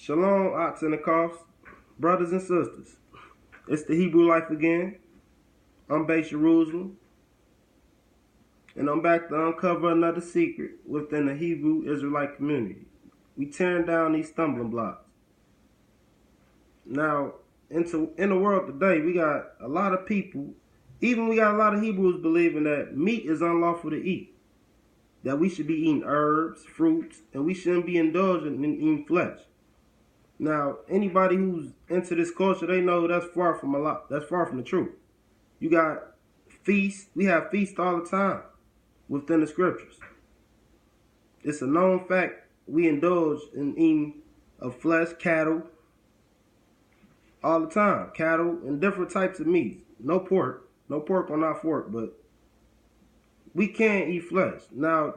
Shalom, Ots and the Coughs, brothers and sisters. It's the Hebrew Life again. I'm Base Jerusalem, and I'm back to uncover another secret within the Hebrew Israelite community. We tearing down these stumbling blocks. Now, in the world today, we got a lot of people, we got a lot of Hebrews believing that meat is unlawful to eat, that we should be eating herbs, fruits, and we shouldn't be indulging in eating flesh. Now, anybody who's into this culture, they know that's far from the truth. You got feasts. We have feasts all the time within the scriptures. It's a known fact we indulge in eating of flesh, cattle, all the time. Cattle and different types of meats. No pork. No pork on our fork, but we can't eat flesh. Now,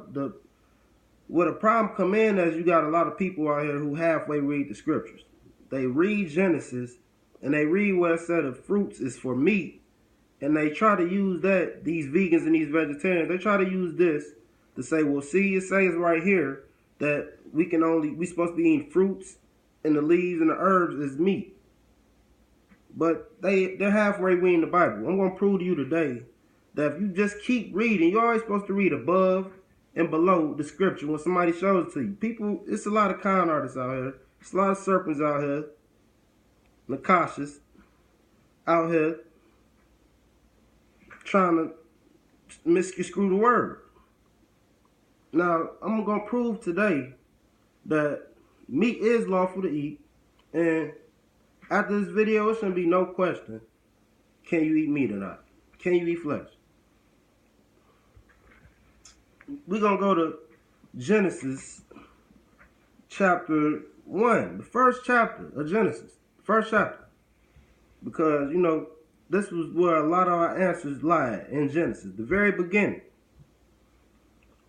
where the problem come in is you got a lot of people out here who halfway read the scriptures. They read Genesis and they read where it said the fruits is for meat, and they try to use that, these vegans and these vegetarians, they try to use this to say, well, see, it says right here that we supposed to be eating fruits and the leaves and the herbs is meat. But they're halfway reading the Bible. I'm going to prove to you today that if you just keep reading, you're always supposed to read above and below the scripture when somebody shows it to you. People, it's a lot of con artists out here. It's a lot of serpents out here. Nakashas out here trying to misconstrue the word. Now, I'm going to prove today that meat is lawful to eat. And after this video, it shouldn't be no question. Can you eat meat or not? Can you eat flesh? We're going to go to Genesis chapter 1. The first chapter of Genesis. First chapter. Because, this was where a lot of our answers lie in Genesis. The very beginning.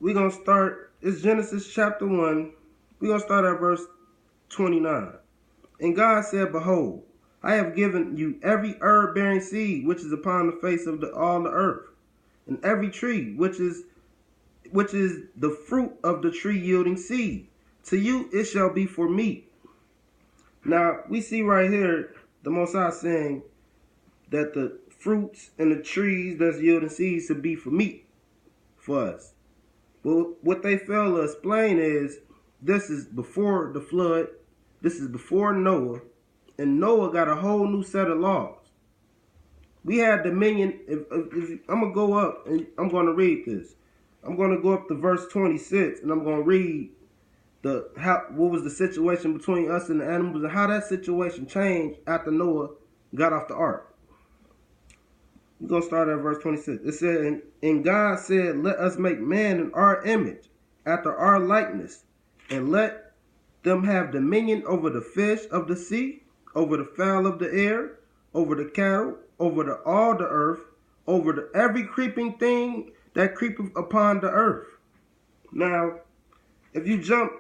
We're going to start, it's Genesis chapter 1. We're going to start at verse 29. And God said, behold, I have given you every herb-bearing seed which is upon the face of all the earth, and every tree which is the fruit of the tree yielding seed. To you it shall be for meat. Now, we see right here the Most High saying that the fruits and the trees that's yielding seeds should be for meat for us. But what they fail to explain is this is before the flood. This is before Noah. And Noah got a whole new set of laws. We had dominion. If I'm going to go up and I'm going to read this. I'm going to go up to verse 26 and I'm going to read what was the situation between us and the animals and how that situation changed after Noah got off the ark. We're going to start at verse 26. It said, and God said, let us make man in our image, after our likeness, and let them have dominion over the fish of the sea, over the fowl of the air, over the cattle, over all the earth, over every creeping thing that creepeth upon the earth. Now, if you jump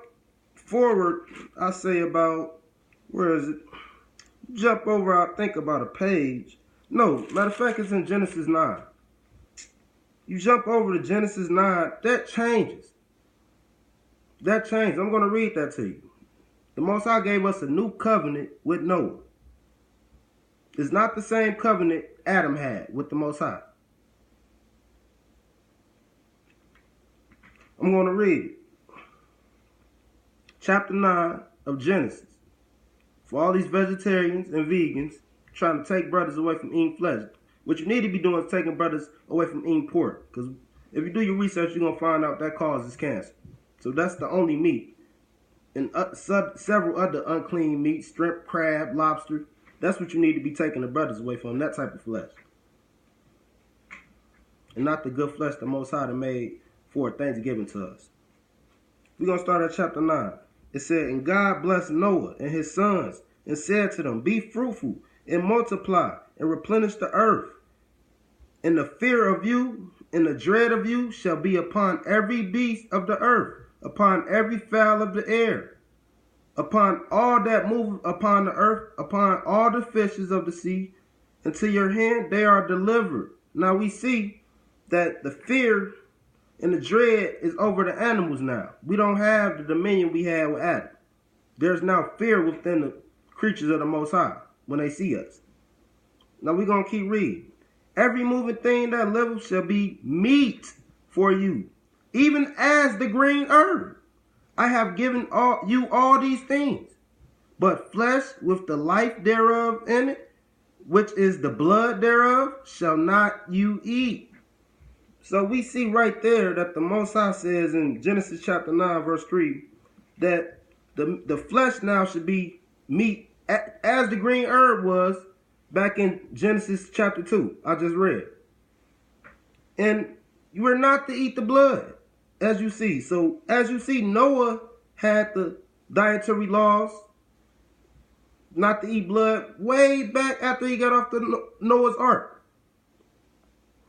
forward, I say about, where is it? Jump over, I think about a page. No, matter of fact, it's in Genesis 9. You jump over to Genesis 9, that changes. That changes. I'm going to read that to you. The Most High gave us a new covenant with Noah. It's not the same covenant Adam had with the Most High. I'm going to read it. Chapter 9 of Genesis. For all these vegetarians and vegans trying to take brothers away from eating flesh, what you need to be doing is taking brothers away from eating pork. Because if you do your research, you're going to find out that causes cancer. So that's the only meat. And several other unclean meats, shrimp, crab, lobster. That's what you need to be taking the brothers away from, that type of flesh. And not the good flesh the Most High made for things given to us. We're going to start at chapter 9. It said, and God blessed Noah and his sons, and said to them, be fruitful, and multiply, and replenish the earth. And the fear of you, and the dread of you, shall be upon every beast of the earth, upon every fowl of the air, upon all that move upon the earth, upon all the fishes of the sea, and to your hand they are delivered. Now we see that the fear and the dread is over the animals now. We don't have the dominion we had with Adam. There's now fear within the creatures of the Most High when they see us. Now we're going to keep reading. Every moving thing that liveth shall be meat for you, even as the green herb. I have given you all these things. But flesh with the life thereof in it, which is the blood thereof, shall not you eat. So we see right there that the Most High says in Genesis chapter 9, verse 3, that the flesh now should be meat as the green herb was back in Genesis chapter 2, I just read. And you are not to eat the blood, as you see. So as you see, Noah had the dietary laws, not to eat blood, way back after he got off the Noah's Ark.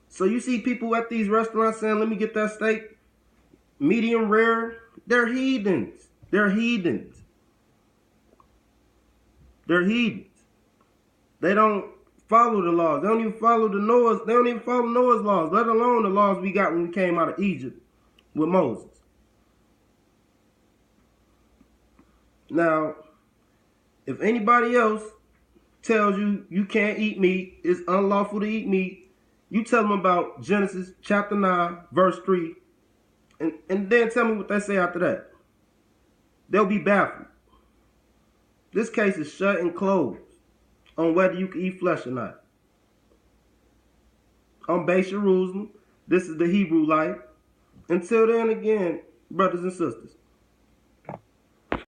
So you see people at these restaurants saying, let me get that steak, medium rare. They're heathens. They're heathens. They're heathens. They don't follow the laws. They don't even follow They don't even follow Noah's laws, let alone the laws we got when we came out of Egypt with Moses. Now, if anybody else tells you you can't eat meat, it's unlawful to eat meat, you tell them about Genesis chapter 9, verse 3, and then tell me what they say after that. They'll be baffled. This case is shut and closed on whether you can eat flesh or not. I'm Base Jerusalem. This is the Hebrew life. Until then, again, brothers and sisters,